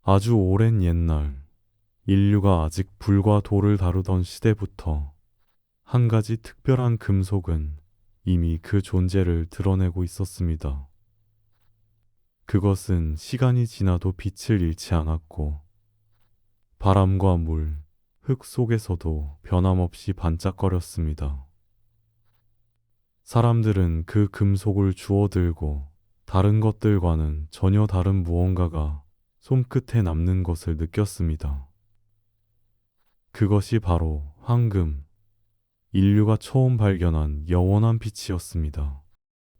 아주 오랜 옛날, 인류가 아직 불과 돌을 다루던 시대부터 한 가지 특별한 금속은 이미 그 존재를 드러내고 있었습니다. 그것은 시간이 지나도 빛을 잃지 않았고, 바람과 물, 흙 속에서도 변함없이 반짝거렸습니다. 사람들은 그 금속을 주워들고 다른 것들과는 전혀 다른 무언가가 손끝에 남는 것을 느꼈습니다. 그것이 바로 황금, 인류가 처음 발견한 영원한 빛이었습니다.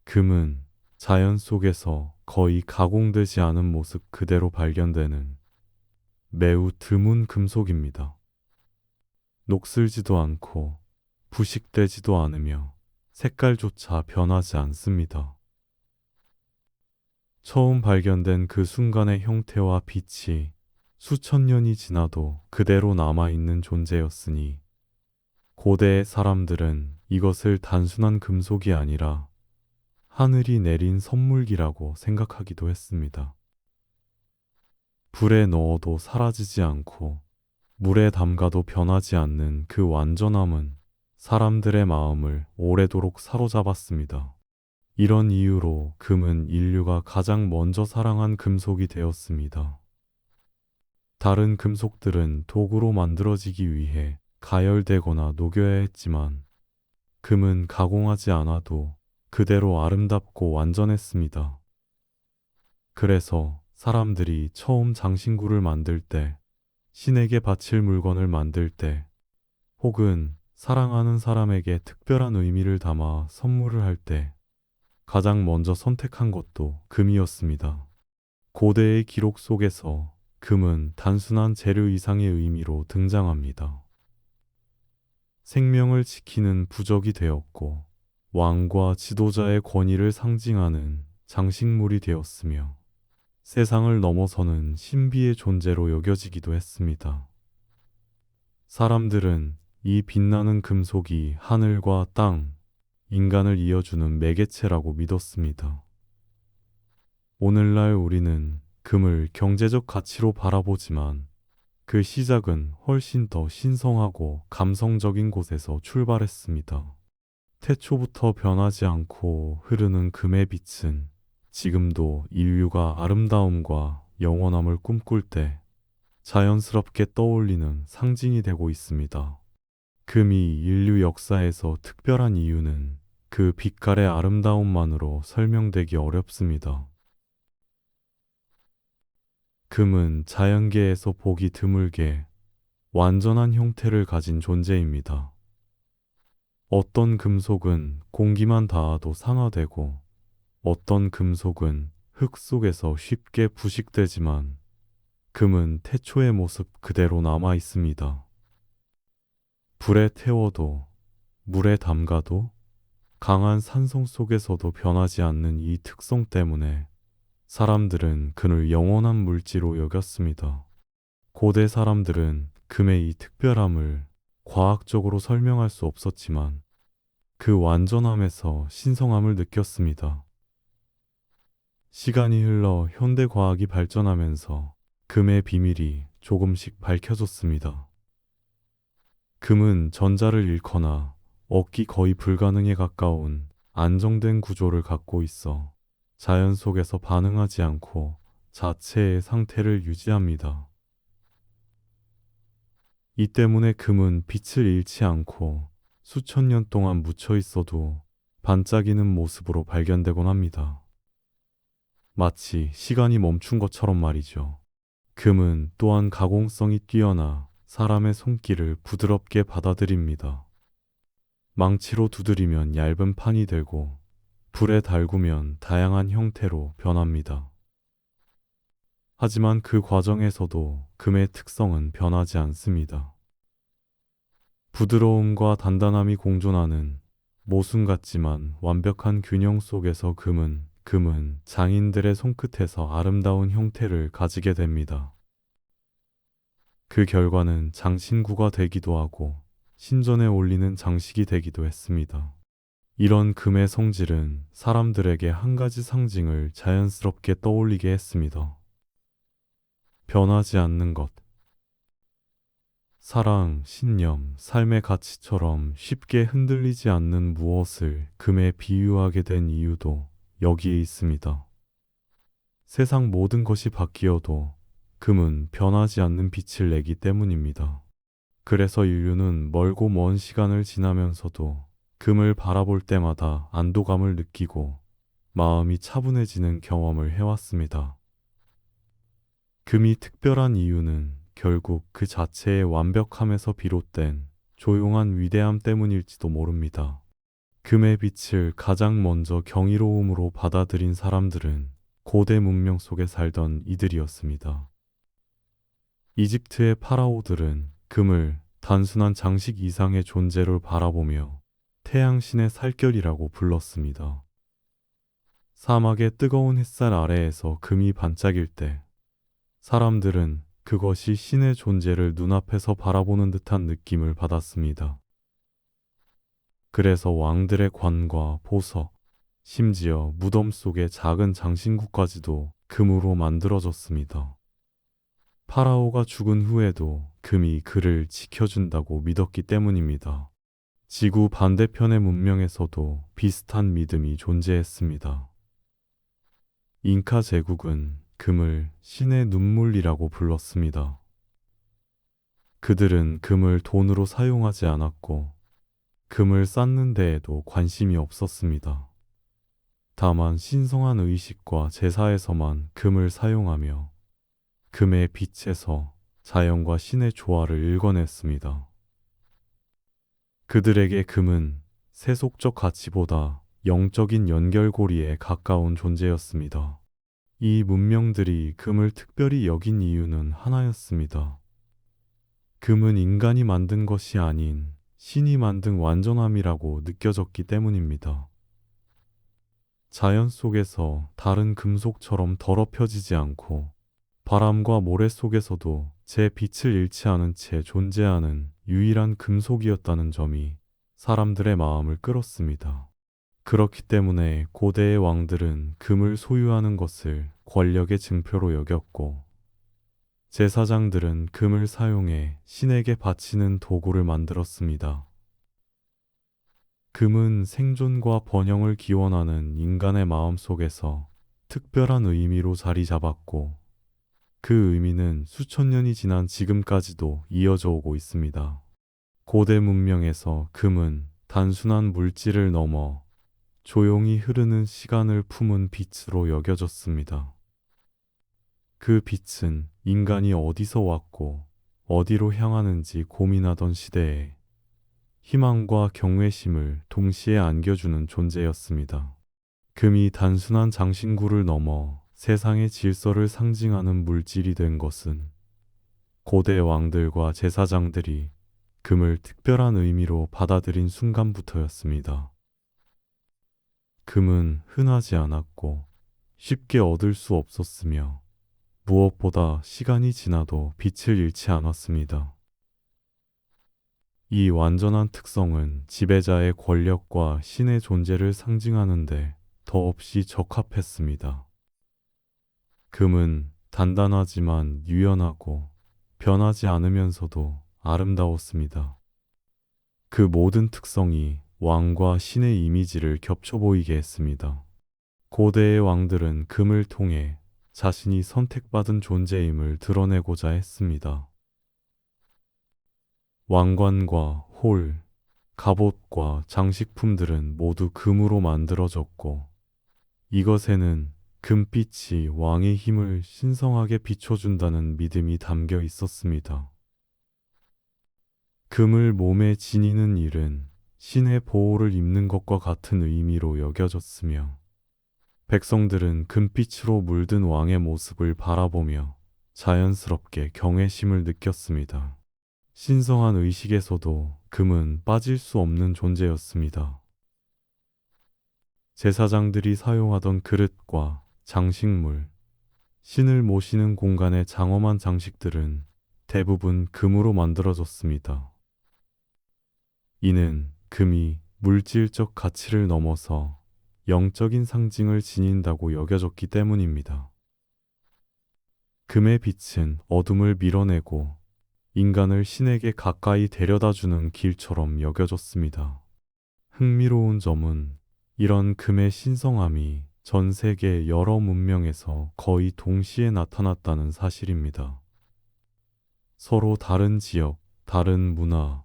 금은 자연 속에서 거의 가공되지 않은 모습 그대로 발견되는 매우 드문 금속입니다. 녹슬지도 않고 부식되지도 않으며 색깔조차 변하지 않습니다. 처음 발견된 그 순간의 형태와 빛이 수천 년이 지나도 그대로 남아있는 존재였으니 고대의 사람들은 이것을 단순한 금속이 아니라 하늘이 내린 선물기라고 생각하기도 했습니다. 불에 넣어도 사라지지 않고 물에 담가도 변하지 않는 그 완전함은 사람들의 마음을 오래도록 사로잡았습니다. 이런 이유로 금은 인류가 가장 먼저 사랑한 금속이 되었습니다. 다른 금속들은 도구로 만들어지기 위해 가열되거나 녹여야 했지만 금은 가공하지 않아도 그대로 아름답고 완전했습니다. 그래서 사람들이 처음 장신구를 만들 때, 신에게 바칠 물건을 만들 때, 혹은 사랑하는 사람에게 특별한 의미를 담아 선물을 할 때, 가장 먼저 선택한 것도 금이었습니다. 고대의 기록 속에서 금은 단순한 재료 이상의 의미로 등장합니다. 생명을 지키는 부적이 되었고, 왕과 지도자의 권위를 상징하는 장식물이 되었으며, 세상을 넘어서는 신비의 존재로 여겨지기도 했습니다. 사람들은 이 빛나는 금속이 하늘과 땅, 인간을 이어주는 매개체라고 믿었습니다. 오늘날 우리는 금을 경제적 가치로 바라보지만 그 시작은 훨씬 더 신성하고 감성적인 곳에서 출발했습니다. 태초부터 변하지 않고 흐르는 금의 빛은 지금도 인류가 아름다움과 영원함을 꿈꿀 때 자연스럽게 떠올리는 상징이 되고 있습니다. 금이 인류 역사에서 특별한 이유는 그 빛깔의 아름다움만으로 설명되기 어렵습니다. 금은 자연계에서 보기 드물게 완전한 형태를 가진 존재입니다. 어떤 금속은 공기만 닿아도 산화되고 어떤 금속은 흙 속에서 쉽게 부식되지만 금은 태초의 모습 그대로 남아 있습니다. 불에 태워도 물에 담가도 강한 산성 속에서도 변하지 않는 이 특성 때문에 사람들은 금을 영원한 물질로 여겼습니다. 고대 사람들은 금의 이 특별함을 과학적으로 설명할 수 없었지만 그 완전함에서 신성함을 느꼈습니다. 시간이 흘러 현대 과학이 발전하면서 금의 비밀이 조금씩 밝혀졌습니다. 금은 전자를 잃거나 얻기 거의 불가능에 가까운 안정된 구조를 갖고 있어 자연 속에서 반응하지 않고 자체의 상태를 유지합니다. 이 때문에 금은 빛을 잃지 않고 수천 년 동안 묻혀 있어도 반짝이는 모습으로 발견되곤 합니다. 마치 시간이 멈춘 것처럼 말이죠. 금은 또한 가공성이 뛰어나 사람의 손길을 부드럽게 받아들입니다. 망치로 두드리면 얇은 판이 되고 불에 달구면 다양한 형태로 변합니다. 하지만 그 과정에서도 금의 특성은 변하지 않습니다. 부드러움과 단단함이 공존하는 모순 같지만 완벽한 균형 속에서 금은 장인들의 손끝에서 아름다운 형태를 가지게 됩니다. 그 결과는 장신구가 되기도 하고 신전에 올리는 장식이 되기도 했습니다. 이런 금의 성질은 사람들에게 한 가지 상징을 자연스럽게 떠올리게 했습니다. 변하지 않는 것. 사랑, 신념, 삶의 가치처럼 쉽게 흔들리지 않는 무엇을 금에 비유하게 된 이유도 여기에 있습니다. 세상 모든 것이 바뀌어도 금은 변하지 않는 빛을 내기 때문입니다. 그래서 인류는 멀고 먼 시간을 지나면서도 금을 바라볼 때마다 안도감을 느끼고 마음이 차분해지는 경험을 해왔습니다. 금이 특별한 이유는 결국 그 자체의 완벽함에서 비롯된 조용한 위대함 때문일지도 모릅니다. 금의 빛을 가장 먼저 경이로움으로 받아들인 사람들은 고대 문명 속에 살던 이들이었습니다. 이집트의 파라오들은 금을 단순한 장식 이상의 존재로 바라보며 태양신의 살결이라고 불렀습니다. 사막의 뜨거운 햇살 아래에서 금이 반짝일 때 사람들은 그것이 신의 존재를 눈앞에서 바라보는 듯한 느낌을 받았습니다. 그래서 왕들의 관과 보석, 심지어 무덤 속의 작은 장신구까지도 금으로 만들어졌습니다. 파라오가 죽은 후에도 금이 그를 지켜준다고 믿었기 때문입니다. 지구 반대편의 문명에서도 비슷한 믿음이 존재했습니다. 잉카 제국은 금을 신의 눈물이라고 불렀습니다. 그들은 금을 돈으로 사용하지 않았고 금을 쌓는 데에도 관심이 없었습니다. 다만 신성한 의식과 제사에서만 금을 사용하며 금의 빛에서 자연과 신의 조화를 일궈냈습니다. 그들에게 금은 세속적 가치보다 영적인 연결고리에 가까운 존재였습니다. 이 문명들이 금을 특별히 여긴 이유는 하나였습니다. 금은 인간이 만든 것이 아닌 신이 만든 완전함이라고 느껴졌기 때문입니다. 자연 속에서 다른 금속처럼 더럽혀지지 않고 바람과 모래 속에서도 제 빛을 잃지 않은 채 존재하는 유일한 금속이었다는 점이 사람들의 마음을 끌었습니다. 그렇기 때문에 고대의 왕들은 금을 소유하는 것을 권력의 증표로 여겼고, 제사장들은 금을 사용해 신에게 바치는 도구를 만들었습니다. 금은 생존과 번영을 기원하는 인간의 마음 속에서 특별한 의미로 자리 잡았고, 그 의미는 수천 년이 지난 지금까지도 이어져 오고 있습니다. 고대 문명에서 금은 단순한 물질을 넘어 조용히 흐르는 시간을 품은 빛으로 여겨졌습니다. 그 빛은 인간이 어디서 왔고 어디로 향하는지 고민하던 시대에 희망과 경외심을 동시에 안겨주는 존재였습니다. 금이 단순한 장신구를 넘어 세상의 질서를 상징하는 물질이 된 것은 고대 왕들과 제사장들이 금을 특별한 의미로 받아들인 순간부터였습니다. 금은 흔하지 않았고 쉽게 얻을 수 없었으며 무엇보다 시간이 지나도 빛을 잃지 않았습니다. 이 완전한 특성은 지배자의 권력과 신의 존재를 상징하는데 더없이 적합했습니다. 금은 단단하지만 유연하고 변하지 않으면서도 아름다웠습니다. 그 모든 특성이 왕과 신의 이미지를 겹쳐 보이게 했습니다. 고대의 왕들은 금을 통해 자신이 선택받은 존재임을 드러내고자 했습니다. 왕관과 홀, 갑옷과 장식품들은 모두 금으로 만들어졌고, 이것에는 금빛이 왕의 힘을 신성하게 비춰준다는 믿음이 담겨 있었습니다. 금을 몸에 지니는 일은 신의 보호를 입는 것과 같은 의미로 여겨졌으며, 백성들은 금빛으로 물든 왕의 모습을 바라보며 자연스럽게 경외심을 느꼈습니다. 신성한 의식에서도 금은 빠질 수 없는 존재였습니다. 제사장들이 사용하던 그릇과 장식물, 신을 모시는 공간의 장엄한 장식들은 대부분 금으로 만들어졌습니다. 이는 금이 물질적 가치를 넘어서 영적인 상징을 지닌다고 여겨졌기 때문입니다. 금의 빛은 어둠을 밀어내고 인간을 신에게 가까이 데려다주는 길처럼 여겨졌습니다. 흥미로운 점은 이런 금의 신성함이 전 세계 여러 문명에서 거의 동시에 나타났다는 사실입니다. 서로 다른 지역, 다른 문화,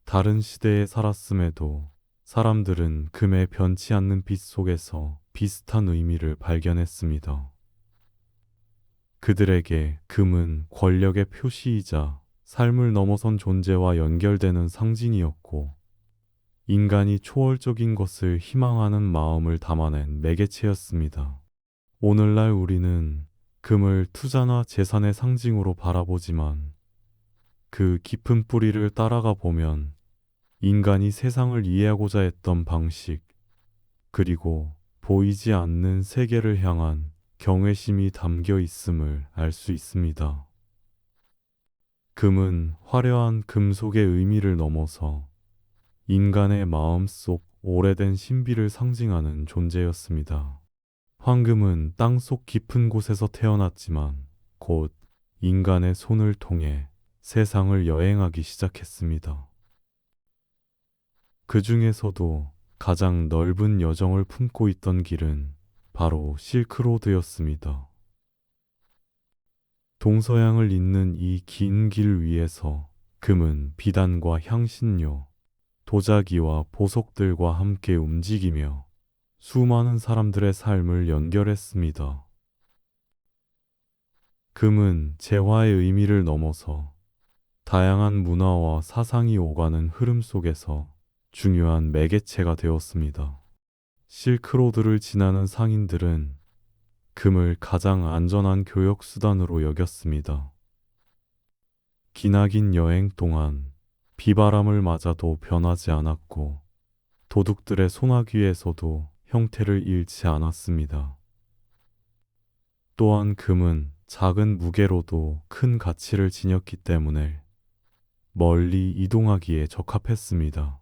다른 시대에 살았음에도 사람들은 금의 변치 않는 빛 속에서 비슷한 의미를 발견했습니다. 그들에게 금은 권력의 표시이자 삶을 넘어선 존재와 연결되는 상징이었고, 인간이 초월적인 것을 희망하는 마음을 담아낸 매개체였습니다. 오늘날 우리는 금을 투자나 재산의 상징으로 바라보지만 그 깊은 뿌리를 따라가 보면 인간이 세상을 이해하고자 했던 방식, 그리고 보이지 않는 세계를 향한 경외심이 담겨 있음을 알 수 있습니다. 금은 화려한 금속의 의미를 넘어서 인간의 마음속 오래된 신비를 상징하는 존재였습니다. 황금은 땅속 깊은 곳에서 태어났지만 곧 인간의 손을 통해 세상을 여행하기 시작했습니다. 그 중에서도 가장 넓은 여정을 품고 있던 길은 바로 실크로드였습니다. 동서양을 잇는 이 긴 길 위에서 금은 비단과 향신료, 도자기와 보석들과 함께 움직이며 수많은 사람들의 삶을 연결했습니다. 금은 재화의 의미를 넘어서 다양한 문화와 사상이 오가는 흐름 속에서 중요한 매개체가 되었습니다. 실크로드를 지나는 상인들은 금을 가장 안전한 교역수단으로 여겼습니다. 기나긴 여행 동안 비바람을 맞아도 변하지 않았고 도둑들의 소나기에서도 형태를 잃지 않았습니다. 또한 금은 작은 무게로도 큰 가치를 지녔기 때문에 멀리 이동하기에 적합했습니다.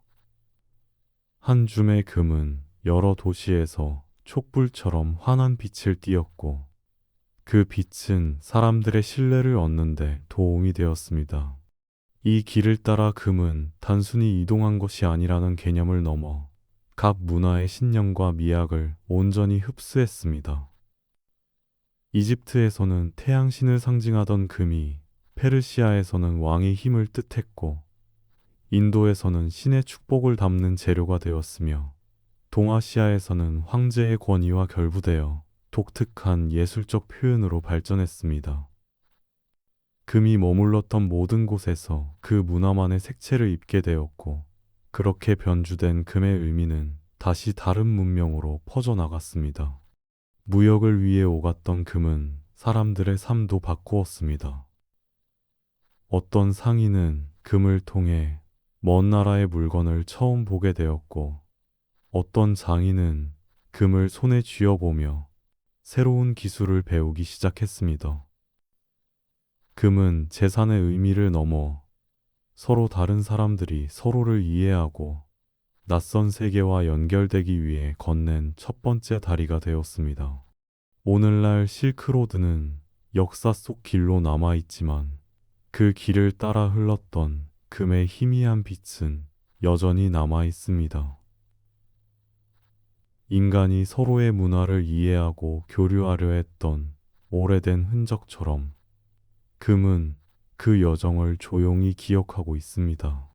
한 줌의 금은 여러 도시에서 촛불처럼 환한 빛을 띠었고 그 빛은 사람들의 신뢰를 얻는 데 도움이 되었습니다. 이 길을 따라 금은 단순히 이동한 것이 아니라는 개념을 넘어 각 문화의 신념과 미학을 온전히 흡수했습니다. 이집트에서는 태양신을 상징하던 금이 페르시아에서는 왕의 힘을 뜻했고 인도에서는 신의 축복을 담는 재료가 되었으며 동아시아에서는 황제의 권위와 결부되어 독특한 예술적 표현으로 발전했습니다. 금이 머물렀던 모든 곳에서 그 문화만의 색채를 입게 되었고 그렇게 변주된 금의 의미는 다시 다른 문명으로 퍼져나갔습니다. 무역을 위해 오갔던 금은 사람들의 삶도 바꾸었습니다. 어떤 상인은 금을 통해 먼 나라의 물건을 처음 보게 되었고 어떤 장인은 금을 손에 쥐어보며 새로운 기술을 배우기 시작했습니다. 금은 재산의 의미를 넘어 서로 다른 사람들이 서로를 이해하고 낯선 세계와 연결되기 위해 건넨 첫 번째 다리가 되었습니다. 오늘날 실크로드는 역사 속 길로 남아있지만 그 길을 따라 흘렀던 금의 희미한 빛은 여전히 남아있습니다. 인간이 서로의 문화를 이해하고 교류하려 했던 오래된 흔적처럼 금은 그 여정을 조용히 기억하고 있습니다.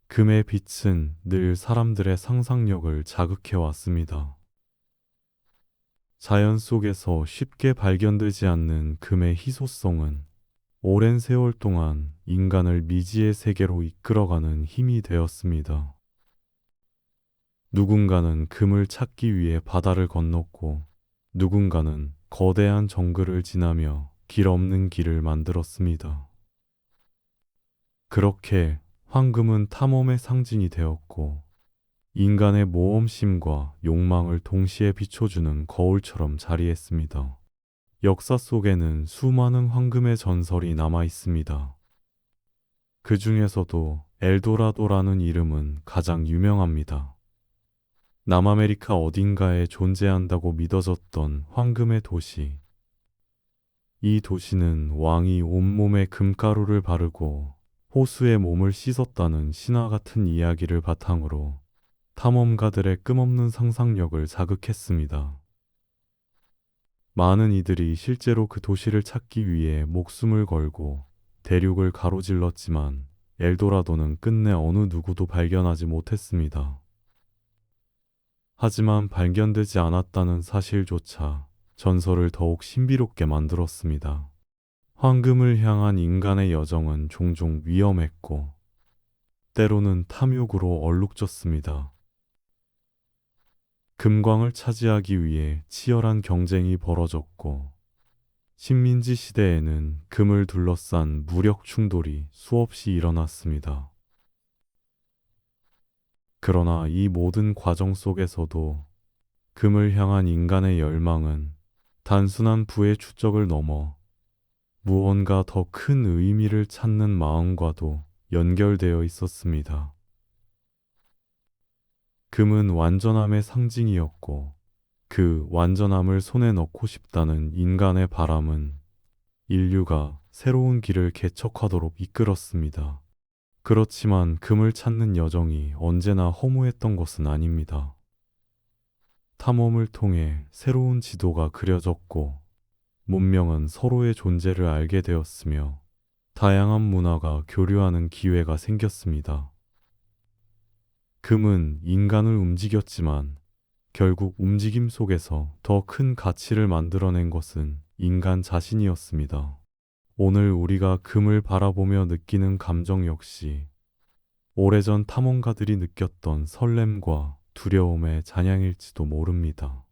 금의 빛은 늘 사람들의 상상력을 자극해 왔습니다. 자연 속에서 쉽게 발견되지 않는 금의 희소성은 오랜 세월 동안 인간을 미지의 세계로 이끌어가는 힘이 되었습니다. 누군가는 금을 찾기 위해 바다를 건넜고 누군가는 거대한 정글을 지나며 길 없는 길을 만들었습니다. 그렇게 황금은 탐험의 상징이 되었고 인간의 모험심과 욕망을 동시에 비춰주는 거울처럼 자리했습니다. 역사 속에는 수많은 황금의 전설이 남아 있습니다. 그 중에서도 엘도라도라는 이름은 가장 유명합니다. 남아메리카 어딘가에 존재한다고 믿어졌던 황금의 도시. 이 도시는 왕이 온몸에 금가루를 바르고 호수에 몸을 씻었다는 신화 같은 이야기를 바탕으로 탐험가들의 끝없는 상상력을 자극했습니다. 많은 이들이 실제로 그 도시를 찾기 위해 목숨을 걸고 대륙을 가로질렀지만 엘도라도는 끝내 어느 누구도 발견하지 못했습니다. 하지만 발견되지 않았다는 사실조차 전설을 더욱 신비롭게 만들었습니다. 황금을 향한 인간의 여정은 종종 위험했고 때로는 탐욕으로 얼룩졌습니다. 금광을 차지하기 위해 치열한 경쟁이 벌어졌고 식민지 시대에는 금을 둘러싼 무력 충돌이 수없이 일어났습니다. 그러나 이 모든 과정 속에서도 금을 향한 인간의 열망은 단순한 부의 추적을 넘어 무언가 더 큰 의미를 찾는 마음과도 연결되어 있었습니다. 금은 완전함의 상징이었고 그 완전함을 손에 넣고 싶다는 인간의 바람은 인류가 새로운 길을 개척하도록 이끌었습니다. 그렇지만 금을 찾는 여정이 언제나 허무했던 것은 아닙니다. 탐험을 통해 새로운 지도가 그려졌고 문명은 서로의 존재를 알게 되었으며 다양한 문화가 교류하는 기회가 생겼습니다. 금은 인간을 움직였지만 결국 움직임 속에서 더 큰 가치를 만들어낸 것은 인간 자신이었습니다. 오늘 우리가 금을 바라보며 느끼는 감정 역시 오래전 탐험가들이 느꼈던 설렘과 두려움의 잔향일지도 모릅니다.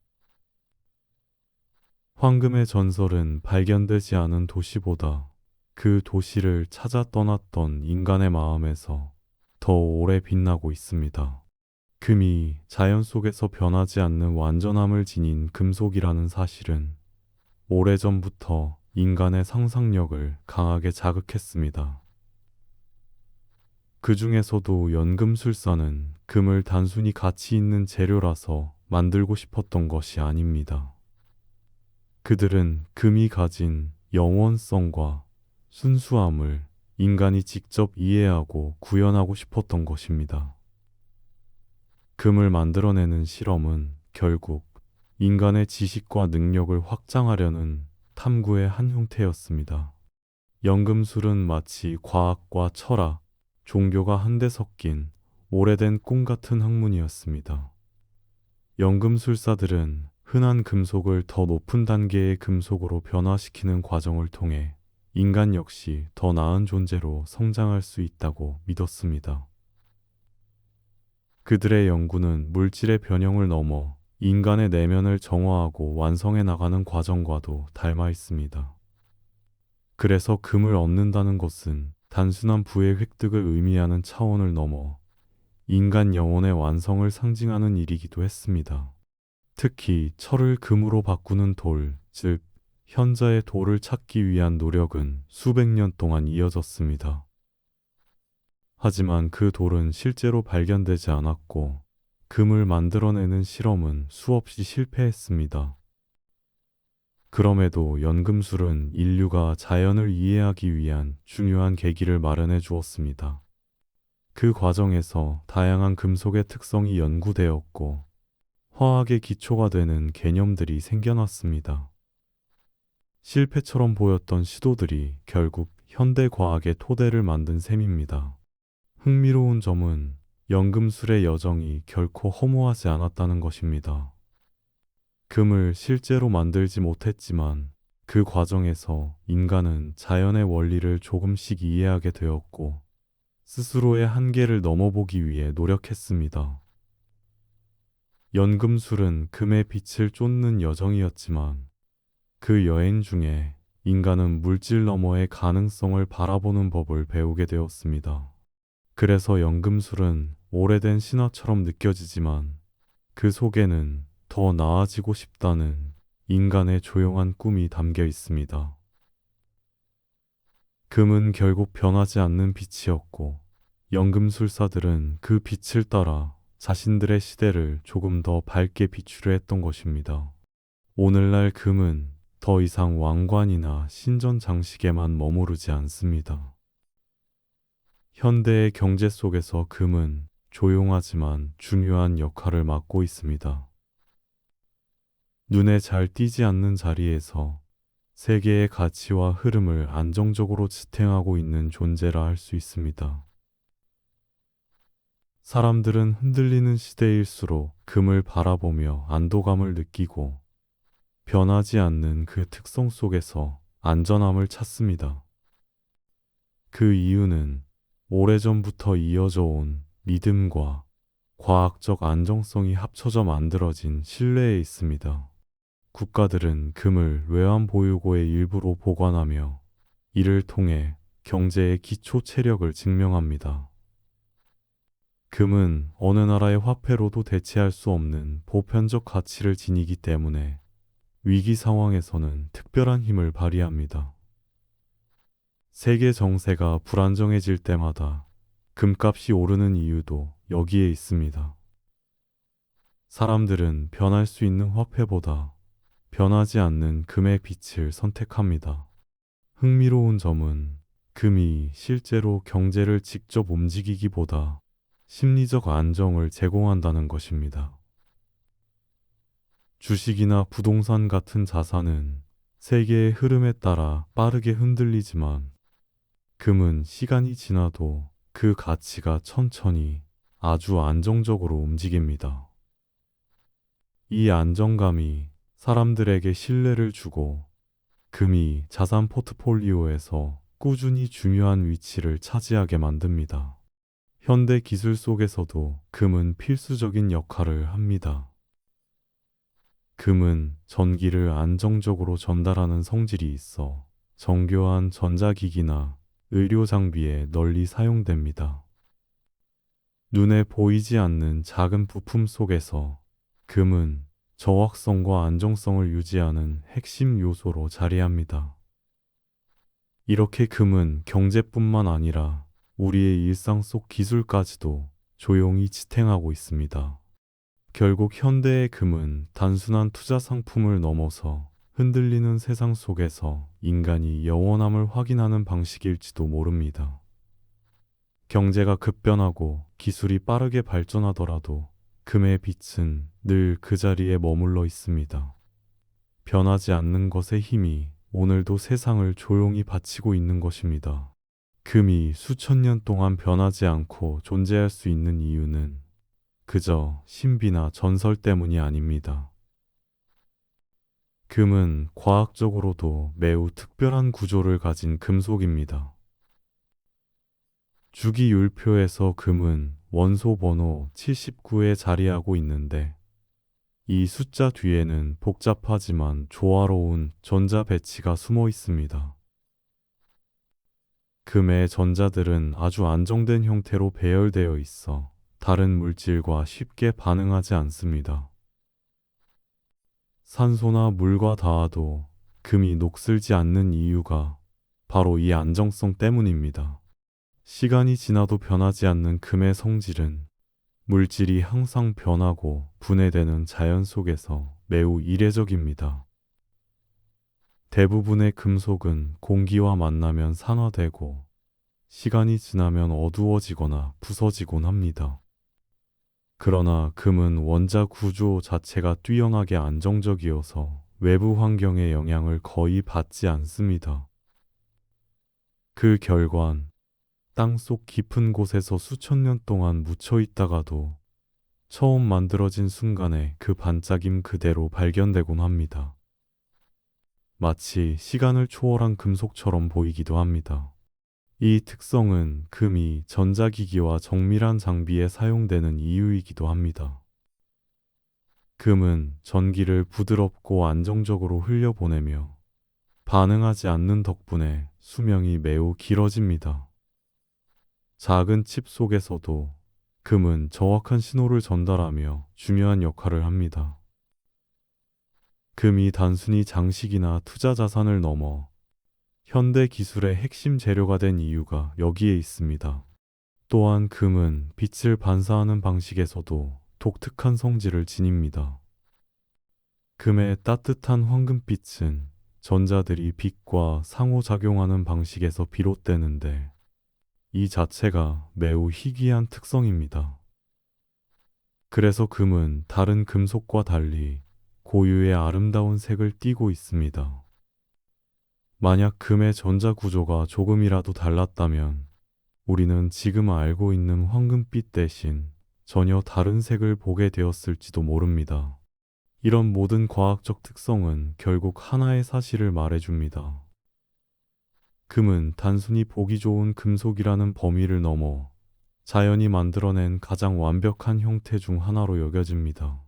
황금의 전설은 발견되지 않은 도시보다 그 도시를 찾아 떠났던 인간의 마음에서 더 오래 빛나고 있습니다. 금이 자연 속에서 변하지 않는 완전함을 지닌 금속이라는 사실은 오래전부터 인간의 상상력을 강하게 자극했습니다. 그 중에서도 연금술사는 금을 단순히 가치 있는 재료라서 만들고 싶었던 것이 아닙니다. 그들은 금이 가진 영원성과 순수함을 인간이 직접 이해하고 구현하고 싶었던 것입니다. 금을 만들어내는 실험은 결국 인간의 지식과 능력을 확장하려는 탐구의 한 형태였습니다. 연금술은 마치 과학과 철학, 종교가 한데 섞인 오래된 꿈 같은 학문이었습니다. 연금술사들은 흔한 금속을 더 높은 단계의 금속으로 변화시키는 과정을 통해 인간 역시 더 나은 존재로 성장할 수 있다고 믿었습니다. 그들의 연구는 물질의 변형을 넘어 인간의 내면을 정화하고 완성해 나가는 과정과도 닮아 있습니다. 그래서 금을 얻는다는 것은 단순한 부의 획득을 의미하는 차원을 넘어 인간 영혼의 완성을 상징하는 일이기도 했습니다. 특히 철을 금으로 바꾸는 돌, 즉 현자의 돌을 찾기 위한 노력은 수백 년 동안 이어졌습니다. 하지만 그 돌은 실제로 발견되지 않았고 금을 만들어내는 실험은 수없이 실패했습니다. 그럼에도 연금술은 인류가 자연을 이해하기 위한 중요한 계기를 마련해 주었습니다. 그 과정에서 다양한 금속의 특성이 연구되었고 화학의 기초가 되는 개념들이 생겨났습니다. 실패처럼 보였던 시도들이 결국 현대 과학의 토대를 만든 셈입니다. 흥미로운 점은 연금술의 여정이 결코 허무하지 않았다는 것입니다. 금을 실제로 만들지 못했지만 그 과정에서 인간은 자연의 원리를 조금씩 이해하게 되었고 스스로의 한계를 넘어보기 위해 노력했습니다. 연금술은 금의 빛을 쫓는 여정이었지만 그 여행 중에 인간은 물질 너머의 가능성을 바라보는 법을 배우게 되었습니다. 그래서 연금술은 오래된 신화처럼 느껴지지만 그 속에는 더 나아지고 싶다는 인간의 조용한 꿈이 담겨 있습니다. 금은 결국 변하지 않는 빛이었고 연금술사들은 그 빛을 따라 자신들의 시대를 조금 더 밝게 비추려 했던 것입니다. 오늘날 금은 더 이상 왕관이나 신전 장식에만 머무르지 않습니다. 현대의 경제 속에서 금은 조용하지만 중요한 역할을 맡고 있습니다. 눈에 잘 띄지 않는 자리에서 세계의 가치와 흐름을 안정적으로 지탱하고 있는 존재라 할 수 있습니다. 사람들은 흔들리는 시대일수록 금을 바라보며 안도감을 느끼고 변하지 않는 그 특성 속에서 안전함을 찾습니다. 그 이유는 오래전부터 이어져 온 믿음과 과학적 안정성이 합쳐져 만들어진 신뢰에 있습니다. 국가들은 금을 외환 보유고의 일부로 보관하며 이를 통해 경제의 기초 체력을 증명합니다. 금은 어느 나라의 화폐로도 대체할 수 없는 보편적 가치를 지니기 때문에 위기 상황에서는 특별한 힘을 발휘합니다. 세계 정세가 불안정해질 때마다 금값이 오르는 이유도 여기에 있습니다. 사람들은 변할 수 있는 화폐보다 변하지 않는 금의 빛을 선택합니다. 흥미로운 점은 금이 실제로 경제를 직접 움직이기보다 심리적 안정을 제공한다는 것입니다. 주식이나 부동산 같은 자산은 세계의 흐름에 따라 빠르게 흔들리지만 금은 시간이 지나도 그 가치가 천천히 아주 안정적으로 움직입니다. 이 안정감이 사람들에게 신뢰를 주고 금이 자산 포트폴리오에서 꾸준히 중요한 위치를 차지하게 만듭니다. 현대 기술 속에서도 금은 필수적인 역할을 합니다. 금은 전기를 안정적으로 전달하는 성질이 있어 정교한 전자기기나 의료 장비에 널리 사용됩니다. 눈에 보이지 않는 작은 부품 속에서 금은 저확성과 안정성을 유지하는 핵심 요소로 자리합니다. 이렇게 금은 경제뿐만 아니라 우리의 일상 속 기술까지도 조용히 지탱하고 있습니다. 결국 현대의 금은 단순한 투자 상품을 넘어서 흔들리는 세상 속에서 인간이 영원함을 확인하는 방식일지도 모릅니다. 경제가 급변하고 기술이 빠르게 발전하더라도 금의 빛은 늘 그 자리에 머물러 있습니다. 변하지 않는 것의 힘이 오늘도 세상을 조용히 바치고 있는 것입니다. 금이 수천 년 동안 변하지 않고 존재할 수 있는 이유는 그저 신비나 전설 때문이 아닙니다. 금은 과학적으로도 매우 특별한 구조를 가진 금속입니다. 주기율표에서 금은 원소 번호 79에 자리하고 있는데 이 숫자 뒤에는 복잡하지만 조화로운 전자 배치가 숨어 있습니다. 금의 전자들은 아주 안정된 형태로 배열되어 있어 다른 물질과 쉽게 반응하지 않습니다. 산소나 물과 닿아도 금이 녹슬지 않는 이유가 바로 이 안정성 때문입니다. 시간이 지나도 변하지 않는 금의 성질은 물질이 항상 변하고 분해되는 자연 속에서 매우 이례적입니다. 대부분의 금속은 공기와 만나면 산화되고 시간이 지나면 어두워지거나 부서지곤 합니다. 그러나 금은 원자 구조 자체가 뛰어나게 안정적이어서 외부 환경의 영향을 거의 받지 않습니다. 그 결과는 땅속 깊은 곳에서 수천 년 동안 묻혀 있다가도 처음 만들어진 순간에 그 반짝임 그대로 발견되곤 합니다. 마치 시간을 초월한 금속처럼 보이기도 합니다. 이 특성은 금이 전자기기와 정밀한 장비에 사용되는 이유이기도 합니다. 금은 전기를 부드럽고 안정적으로 흘려보내며 반응하지 않는 덕분에 수명이 매우 길어집니다. 작은 칩 속에서도 금은 정확한 신호를 전달하며 중요한 역할을 합니다. 금이 단순히 장식이나 투자 자산을 넘어 현대 기술의 핵심 재료가 된 이유가 여기에 있습니다. 또한 금은 빛을 반사하는 방식에서도 독특한 성질을 지닙니다. 금의 따뜻한 황금빛은 전자들이 빛과 상호작용하는 방식에서 비롯되는데 이 자체가 매우 희귀한 특성입니다. 그래서 금은 다른 금속과 달리 고유의 아름다운 색을 띠고 있습니다. 만약 금의 전자 구조가 조금이라도 달랐다면 우리는 지금 알고 있는 황금빛 대신 전혀 다른 색을 보게 되었을지도 모릅니다. 이런 모든 과학적 특성은 결국 하나의 사실을 말해줍니다. 금은 단순히 보기 좋은 금속이라는 범위를 넘어 자연이 만들어낸 가장 완벽한 형태 중 하나로 여겨집니다.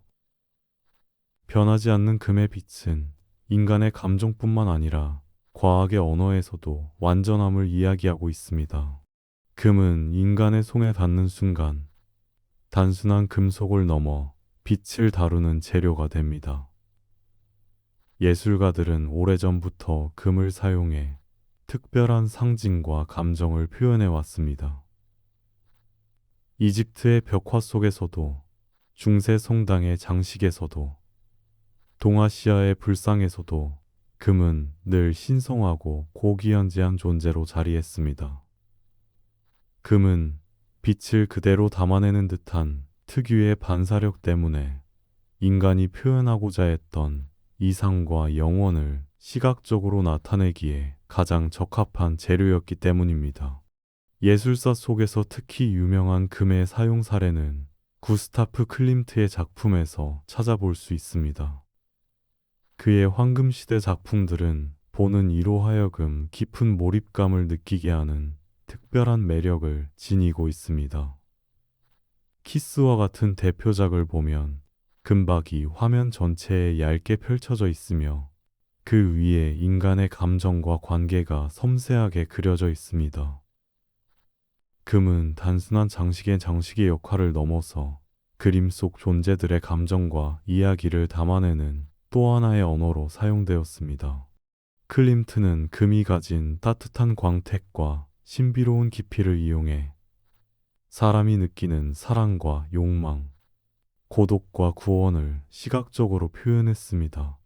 변하지 않는 금의 빛은 인간의 감정뿐만 아니라 과학의 언어에서도 완전함을 이야기하고 있습니다. 금은 인간의 손에 닿는 순간 단순한 금속을 넘어 빛을 다루는 재료가 됩니다. 예술가들은 오래전부터 금을 사용해 특별한 상징과 감정을 표현해 왔습니다. 이집트의 벽화 속에서도, 중세 성당의 장식에서도, 동아시아의 불상에서도 금은 늘 신성하고 고귀연재한 존재로 자리했습니다. 금은 빛을 그대로 담아내는 듯한 특유의 반사력 때문에 인간이 표현하고자 했던 이상과 영혼을 시각적으로 나타내기에 가장 적합한 재료였기 때문입니다. 예술사 속에서 특히 유명한 금의 사용 사례는 구스타프 클림트의 작품에서 찾아볼 수 있습니다. 그의 황금시대 작품들은 보는 이로 하여금 깊은 몰입감을 느끼게 하는 특별한 매력을 지니고 있습니다. 키스와 같은 대표작을 보면 금박이 화면 전체에 얇게 펼쳐져 있으며 그 위에 인간의 감정과 관계가 섬세하게 그려져 있습니다. 금은 단순한 장식의 역할을 넘어서 그림 속 존재들의 감정과 이야기를 담아내는 또 하나의 언어로 사용되었습니다. 클림트는 금이 가진 따뜻한 광택과 신비로운 깊이를 이용해 사람이 느끼는 사랑과 욕망, 고독과 구원을 시각적으로 표현했습니다.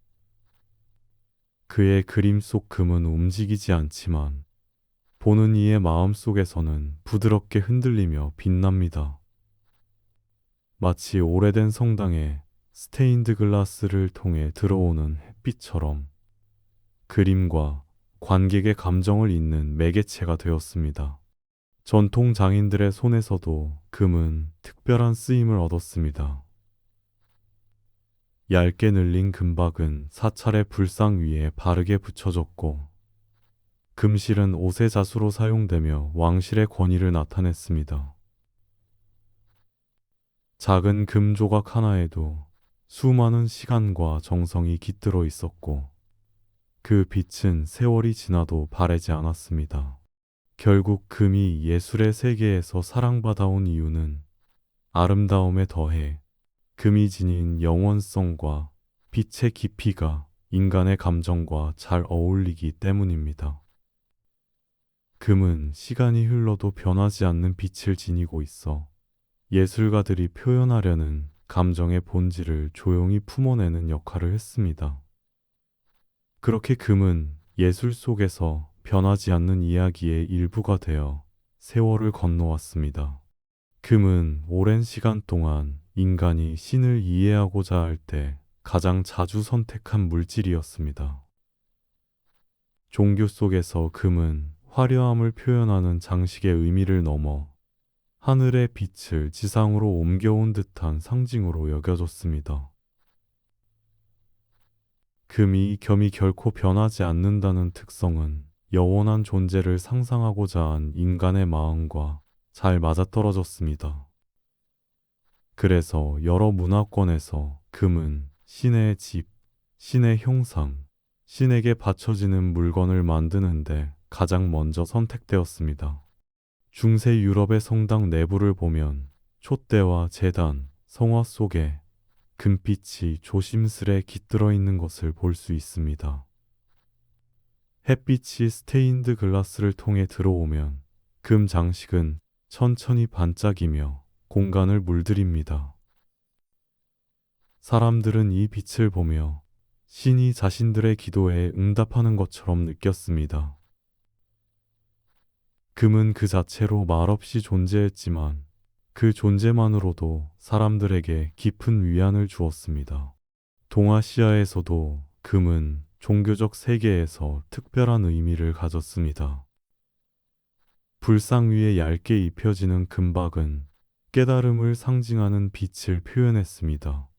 그의 그림 속 금은 움직이지 않지만 보는 이의 마음 속에서는 부드럽게 흔들리며 빛납니다. 마치 오래된 성당에 스테인드 글라스를 통해 들어오는 햇빛처럼 그림과 관객의 감정을 잇는 매개체가 되었습니다. 전통 장인들의 손에서도 금은 특별한 쓰임을 얻었습니다. 얇게 늘린 금박은 사찰의 불상 위에 바르게 붙여졌고 금실은 옷의 자수로 사용되며 왕실의 권위를 나타냈습니다. 작은 금 조각 하나에도 수많은 시간과 정성이 깃들어 있었고 그 빛은 세월이 지나도 바래지 않았습니다. 결국 금이 예술의 세계에서 사랑받아온 이유는 아름다움에 더해 금이 지닌 영원성과 빛의 깊이가 인간의 감정과 잘 어울리기 때문입니다. 금은 시간이 흘러도 변하지 않는 빛을 지니고 있어 예술가들이 표현하려는 감정의 본질을 조용히 품어내는 역할을 했습니다. 그렇게 금은 예술 속에서 변하지 않는 이야기의 일부가 되어 세월을 건너왔습니다. 금은 오랜 시간 동안 인간이 신을 이해하고자 할 때 가장 자주 선택한 물질이었습니다. 종교 속에서 금은 화려함을 표현하는 장식의 의미를 넘어 하늘의 빛을 지상으로 옮겨온 듯한 상징으로 여겨졌습니다. 금이 겸이 결코 변하지 않는다는 특성은 영원한 존재를 상상하고자 한 인간의 마음과 잘 맞아떨어졌습니다. 그래서 여러 문화권에서 금은 신의 집, 신의 형상, 신에게 바쳐지는 물건을 만드는데 가장 먼저 선택되었습니다. 중세 유럽의 성당 내부를 보면 촛대와 제단, 성화 속에 금빛이 조심스레 깃들어 있는 것을 볼 수 있습니다. 햇빛이 스테인드 글라스를 통해 들어오면 금 장식은 천천히 반짝이며 공간을 물들입니다. 사람들은 이 빛을 보며 신이 자신들의 기도에 응답하는 것처럼 느꼈습니다. 금은 그 자체로 말없이 존재했지만 그 존재만으로도 사람들에게 깊은 위안을 주었습니다. 동아시아에서도 금은 종교적 세계에서 특별한 의미를 가졌습니다. 불상 위에 얇게 입혀지는 금박은 깨달음을 상징하는 빛을 표현했습니다.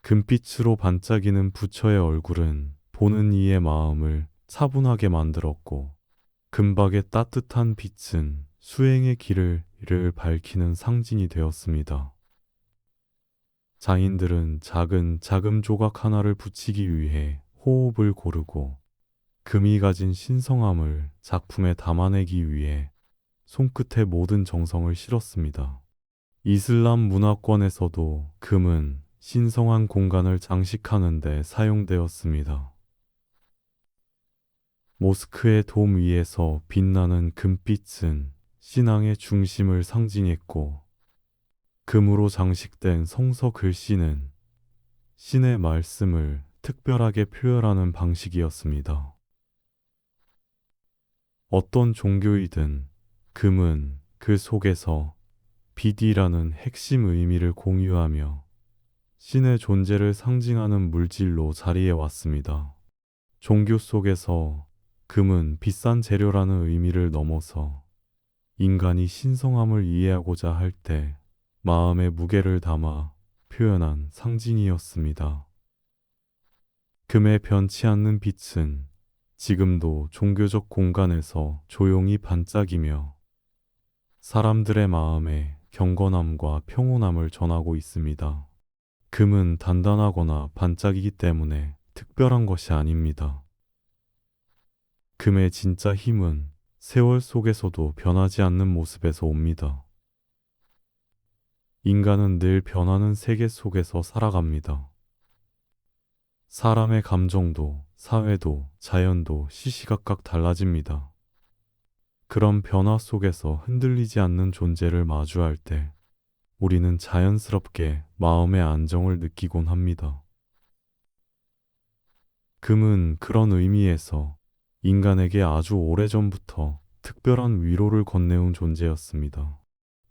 금빛으로 반짝이는 부처의 얼굴은 보는 이의 마음을 차분하게 만들었고, 금박의 따뜻한 빛은 수행의 길을 밝히는 상징이 되었습니다. 장인들은 작은 자금 조각 하나를 붙이기 위해 호흡을 고르고, 금이 가진 신성함을 작품에 담아내기 위해 손끝에 모든 정성을 실었습니다. 이슬람 문화권에서도 금은 신성한 공간을 장식하는 데 사용되었습니다. 모스크의 돔 위에서 빛나는 금빛은 신앙의 중심을 상징했고, 금으로 장식된 성서 글씨는 신의 말씀을 특별하게 표현하는 방식이었습니다. 어떤 종교이든 금은 그 속에서 빛이라는 핵심 의미를 공유하며 신의 존재를 상징하는 물질로 자리해 왔습니다. 종교 속에서 금은 비싼 재료라는 의미를 넘어서 인간이 신성함을 이해하고자 할 때 마음의 무게를 담아 표현한 상징이었습니다. 금의 변치 않는 빛은 지금도 종교적 공간에서 조용히 반짝이며 사람들의 마음에 경건함과 평온함을 전하고 있습니다. 금은 단단하거나 반짝이기 때문에 특별한 것이 아닙니다. 금의 진짜 힘은 세월 속에서도 변하지 않는 모습에서 옵니다. 인간은 늘 변하는 세계 속에서 살아갑니다. 사람의 감정도, 사회도, 자연도 시시각각 달라집니다. 그런 변화 속에서 흔들리지 않는 존재를 마주할 때 우리는 자연스럽게 마음의 안정을 느끼곤 합니다. 금은 그런 의미에서 인간에게 아주 오래전부터 특별한 위로를 건네온 존재였습니다.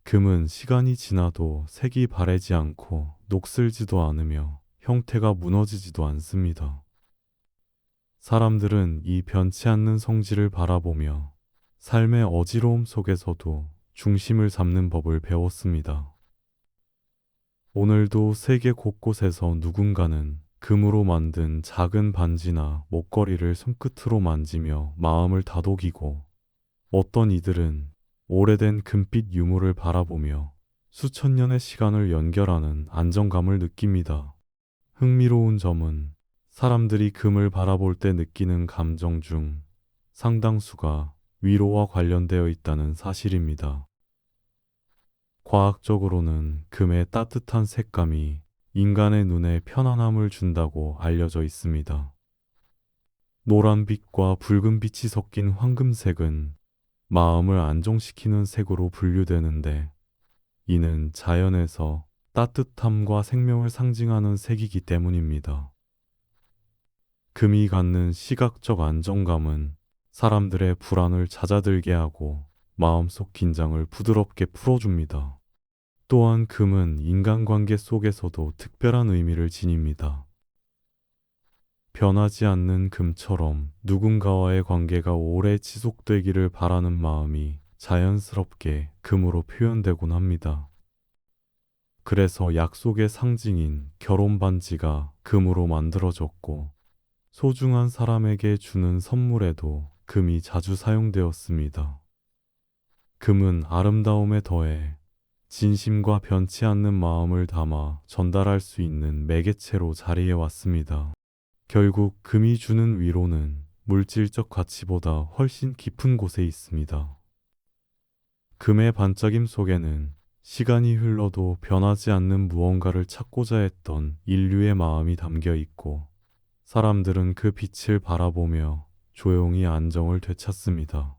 금은 시간이 지나도 색이 바래지 않고 녹슬지도 않으며 형태가 무너지지도 않습니다. 사람들은 이 변치 않는 성질을 바라보며 삶의 어지러움 속에서도 중심을 잡는 법을 배웠습니다. 오늘도 세계 곳곳에서 누군가는 금으로 만든 작은 반지나 목걸이를 손끝으로 만지며 마음을 다독이고, 어떤 이들은 오래된 금빛 유물을 바라보며 수천 년의 시간을 연결하는 안정감을 느낍니다. 흥미로운 점은 사람들이 금을 바라볼 때 느끼는 감정 중 상당수가 위로와 관련되어 있다는 사실입니다. 과학적으로는 금의 따뜻한 색감이 인간의 눈에 편안함을 준다고 알려져 있습니다. 노란빛과 붉은빛이 섞인 황금색은 마음을 안정시키는 색으로 분류되는데, 이는 자연에서 따뜻함과 생명을 상징하는 색이기 때문입니다. 금이 갖는 시각적 안정감은 사람들의 불안을 잦아들게 하고 마음속 긴장을 부드럽게 풀어줍니다. 또한 금은 인간관계 속에서도 특별한 의미를 지닙니다. 변하지 않는 금처럼 누군가와의 관계가 오래 지속되기를 바라는 마음이 자연스럽게 금으로 표현되곤 합니다. 그래서 약속의 상징인 결혼 반지가 금으로 만들어졌고, 소중한 사람에게 주는 선물에도 금이 자주 사용되었습니다. 금은 아름다움에 더해 진심과 변치 않는 마음을 담아 전달할 수 있는 매개체로 자리해 왔습니다. 결국 금이 주는 위로는 물질적 가치보다 훨씬 깊은 곳에 있습니다. 금의 반짝임 속에는 시간이 흘러도 변하지 않는 무언가를 찾고자 했던 인류의 마음이 담겨 있고, 사람들은 그 빛을 바라보며 조용히 안정을 되찾습니다.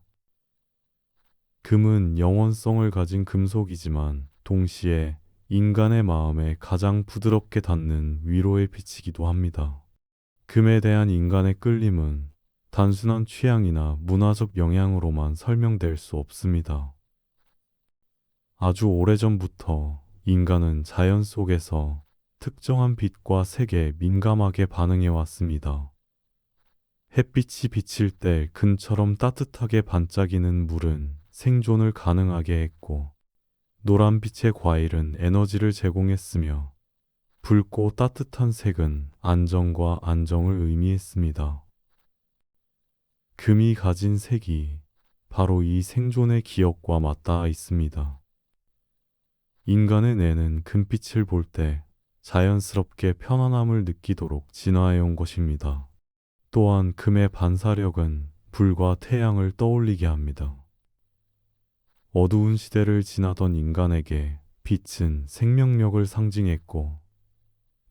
금은 영원성을 가진 금속이지만 동시에 인간의 마음에 가장 부드럽게 닿는 위로의 빛이기도 합니다. 금에 대한 인간의 끌림은 단순한 취향이나 문화적 영향으로만 설명될 수 없습니다. 아주 오래전부터 인간은 자연 속에서 특정한 빛과 색에 민감하게 반응해 왔습니다. 햇빛이 비칠 때 금처럼 따뜻하게 반짝이는 물은 생존을 가능하게 했고, 노란빛의 과일은 에너지를 제공했으며, 붉고 따뜻한 색은 안정과 안정을 의미했습니다. 금이 가진 색이 바로 이 생존의 기억과 맞닿아 있습니다. 인간의 뇌는 금빛을 볼 때 자연스럽게 편안함을 느끼도록 진화해 온 것입니다. 또한 금의 반사력은 불과 태양을 떠올리게 합니다. 어두운 시대를 지나던 인간에게 빛은 생명력을 상징했고,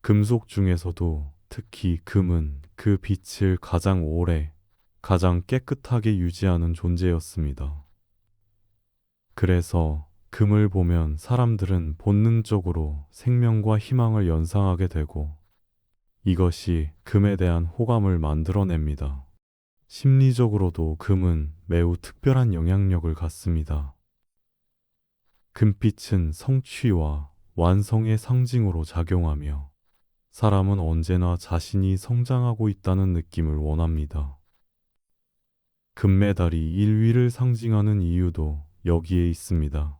금속 중에서도 특히 금은 그 빛을 가장 오래, 가장 깨끗하게 유지하는 존재였습니다. 그래서 금을 보면 사람들은 본능적으로 생명과 희망을 연상하게 되고, 이것이 금에 대한 호감을 만들어냅니다. 심리적으로도 금은 매우 특별한 영향력을 갖습니다. 금빛은 성취와 완성의 상징으로 작용하며, 사람은 언제나 자신이 성장하고 있다는 느낌을 원합니다. 금메달이 인위를 상징하는 이유도 여기에 있습니다.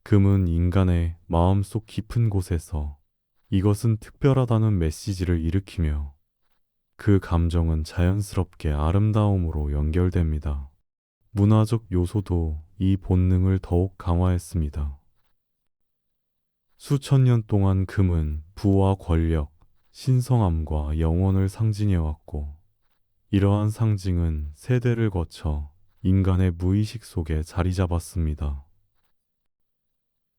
금은 인간의 마음속 깊은 곳에서 이것은 특별하다는 메시지를 일으키며, 그 감정은 자연스럽게 아름다움으로 연결됩니다. 문화적 요소도 이 본능을 더욱 강화했습니다. 수천 년 동안 금은 부와 권력, 신성함과 영원을 상징해왔고, 이러한 상징은 세대를 거쳐 인간의 무의식 속에 자리 잡았습니다.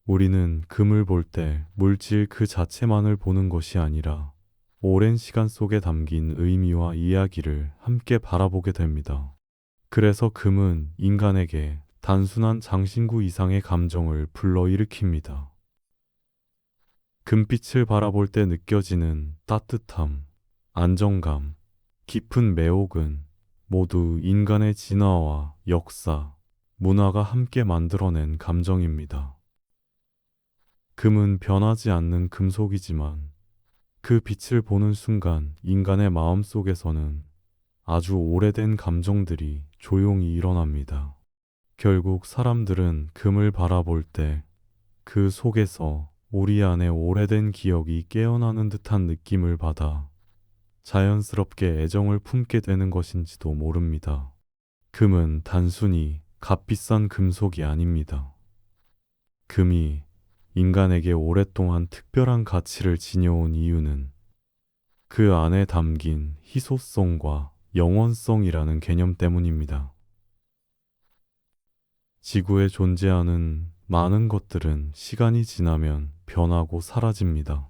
우리는 금을 볼 때 물질 그 자체만을 보는 것이 아니라 오랜 시간 속에 담긴 의미와 이야기를 함께 바라보게 됩니다. 그래서 금은 인간에게 단순한 장신구 이상의 감정을 불러일으킵니다. 금빛을 바라볼 때 느껴지는 따뜻함, 안정감, 깊은 매혹은 모두 인간의 진화와 역사, 문화가 함께 만들어낸 감정입니다. 금은 변하지 않는 금속이지만 그 빛을 보는 순간 인간의 마음 속에서는 아주 오래된 감정들이 조용히 일어납니다. 결국 사람들은 금을 바라볼 때 그 속에서 우리 안에 오래된 기억이 깨어나는 듯한 느낌을 받아 자연스럽게 애정을 품게 되는 것인지도 모릅니다. 금은 단순히 값비싼 금속이 아닙니다. 금이 인간에게 오랫동안 특별한 가치를 지녀온 이유는 그 안에 담긴 희소성과 영원성이라는 개념 때문입니다. 지구에 존재하는 많은 것들은 시간이 지나면 변하고 사라집니다.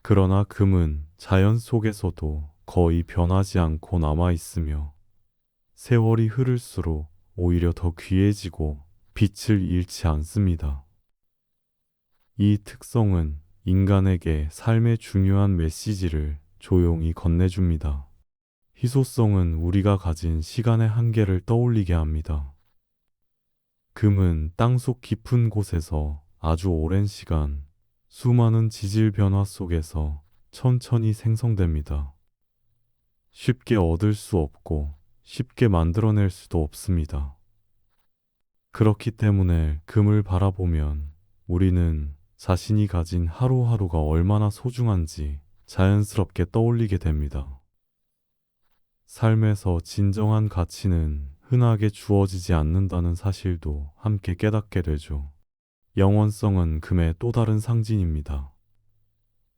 그러나 금은 자연 속에서도 거의 변하지 않고 남아 있으며, 세월이 흐를수록 오히려 더 귀해지고 빛을 잃지 않습니다. 이 특성은 인간에게 삶의 중요한 메시지를 조용히 건네줍니다. 희소성은 우리가 가진 시간의 한계를 떠올리게 합니다. 금은 땅속 깊은 곳에서 아주 오랜 시간, 수많은 지질 변화 속에서 천천히 생성됩니다. 쉽게 얻을 수 없고 쉽게 만들어낼 수도 없습니다. 그렇기 때문에 금을 바라보면 우리는 자신이 가진 하루하루가 얼마나 소중한지 자연스럽게 떠올리게 됩니다. 삶에서 진정한 가치는 흔하게 주어지지 않는다는 사실도 함께 깨닫게 되죠. 영원성은 금의 또 다른 상징입니다.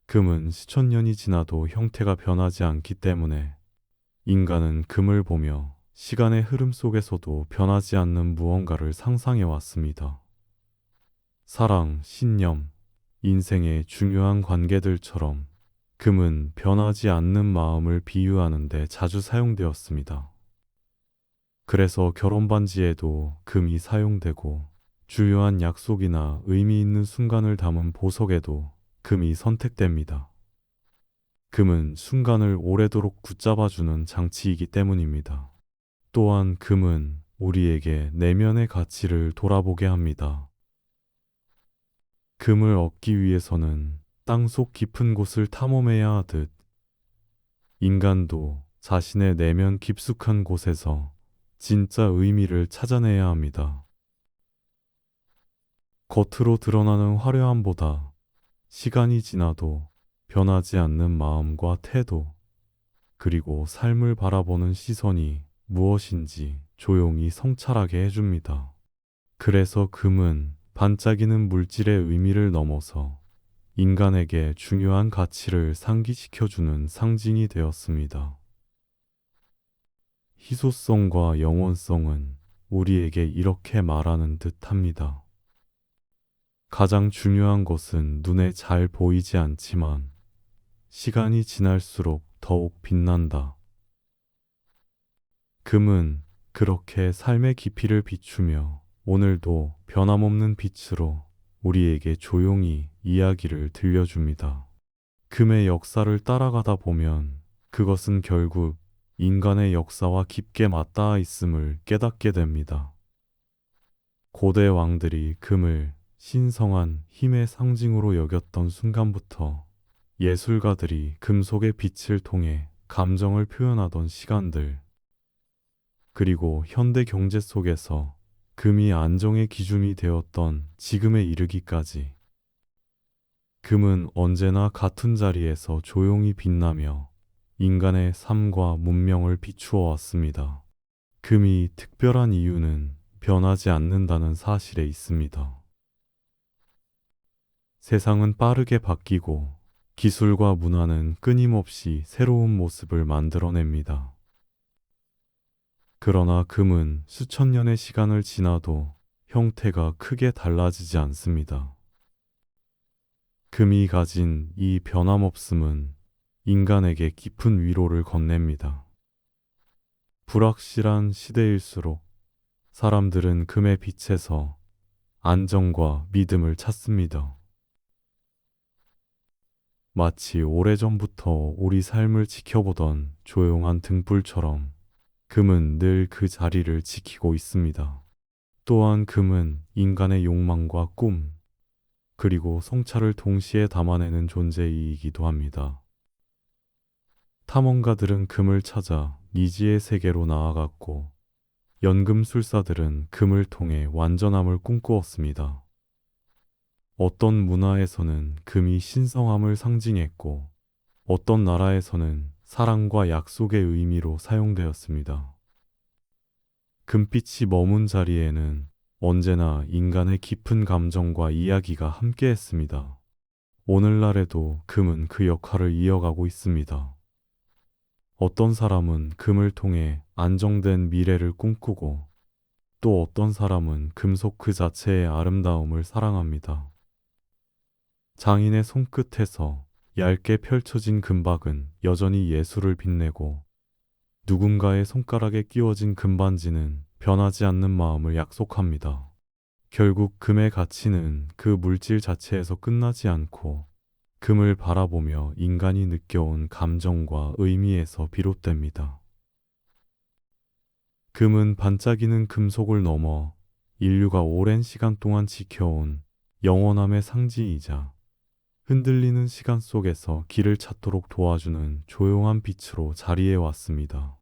금은 수천 년이 지나도 형태가 변하지 않기 때문에 인간은 금을 보며 시간의 흐름 속에서도 변하지 않는 무언가를 상상해 왔습니다. 사랑, 신념, 인생의 중요한 관계들처럼 금은 변하지 않는 마음을 비유하는 데 자주 사용되었습니다. 그래서 결혼 반지에도 금이 사용되고, 주요한 약속이나 의미 있는 순간을 담은 보석에도 금이 선택됩니다. 금은 순간을 오래도록 붙잡아주는 장치이기 때문입니다. 또한 금은 우리에게 내면의 가치를 돌아보게 합니다. 금을 얻기 위해서는 땅속 깊은 곳을 탐험해야 하듯 인간도 자신의 내면 깊숙한 곳에서 진짜 의미를 찾아내야 합니다. 겉으로 드러나는 화려함보다 시간이 지나도 변하지 않는 마음과 태도, 그리고 삶을 바라보는 시선이 무엇인지 조용히 성찰하게 해줍니다. 그래서 금은 반짝이는 물질의 의미를 넘어서 인간에게 중요한 가치를 상기시켜주는 상징이 되었습니다. 희소성과 영원성은 우리에게 이렇게 말하는 듯 합니다. 가장 중요한 것은 눈에 잘 보이지 않지만 시간이 지날수록 더욱 빛난다. 금은 그렇게 삶의 깊이를 비추며 오늘도 변함없는 빛으로 우리에게 조용히 이야기를 들려줍니다. 금의 역사를 따라가다 보면 그것은 결국 인간의 역사와 깊게 맞닿아 있음을 깨닫게 됩니다. 고대 왕들이 금을 신성한 힘의 상징으로 여겼던 순간부터 예술가들이 금속의 빛을 통해 감정을 표현하던 시간들, 그리고 현대 경제 속에서 금이 안정의 기준이 되었던 지금에 이르기까지 금은 언제나 같은 자리에서 조용히 빛나며 인간의 삶과 문명을 비추어 왔습니다. 금이 특별한 이유는 변하지 않는다는 사실에 있습니다. 세상은 빠르게 바뀌고 기술과 문화는 끊임없이 새로운 모습을 만들어냅니다. 그러나 금은 수천 년의 시간을 지나도 형태가 크게 달라지지 않습니다. 금이 가진 이 변함없음은 인간에게 깊은 위로를 건넵니다. 불확실한 시대일수록 사람들은 금의 빛에서 안정과 믿음을 찾습니다. 마치 오래전부터 우리 삶을 지켜보던 조용한 등불처럼 금은 늘 그 자리를 지키고 있습니다. 또한 금은 인간의 욕망과 꿈, 그리고 성찰을 동시에 담아내는 존재이기도 합니다. 탐험가들은 금을 찾아 미지의 세계로 나아갔고, 연금술사들은 금을 통해 완전함을 꿈꾸었습니다. 어떤 문화에서는 금이 신성함을 상징했고, 어떤 나라에서는 사랑과 약속의 의미로 사용되었습니다. 금빛이 머문 자리에는 언제나 인간의 깊은 감정과 이야기가 함께했습니다. 오늘날에도 금은 그 역할을 이어가고 있습니다. 어떤 사람은 금을 통해 안정된 미래를 꿈꾸고, 또 어떤 사람은 금속 그 자체의 아름다움을 사랑합니다. 장인의 손끝에서 얇게 펼쳐진 금박은 여전히 예술을 빛내고, 누군가의 손가락에 끼워진 금반지는 변하지 않는 마음을 약속합니다. 결국 금의 가치는 그 물질 자체에서 끝나지 않고 금을 바라보며 인간이 느껴온 감정과 의미에서 비롯됩니다. 금은 반짝이는 금속을 넘어 인류가 오랜 시간 동안 지켜온 영원함의 상징이자 흔들리는 시간 속에서 길을 찾도록 도와주는 조용한 빛으로 자리해 왔습니다.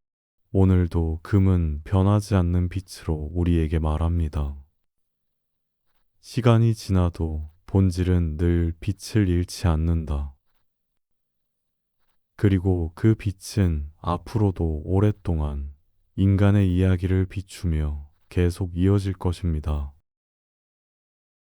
오늘도 금은 변하지 않는 빛으로 우리에게 말합니다. 시간이 지나도 본질은 늘 빛을 잃지 않는다. 그리고 그 빛은 앞으로도 오랫동안 인간의 이야기를 비추며 계속 이어질 것입니다.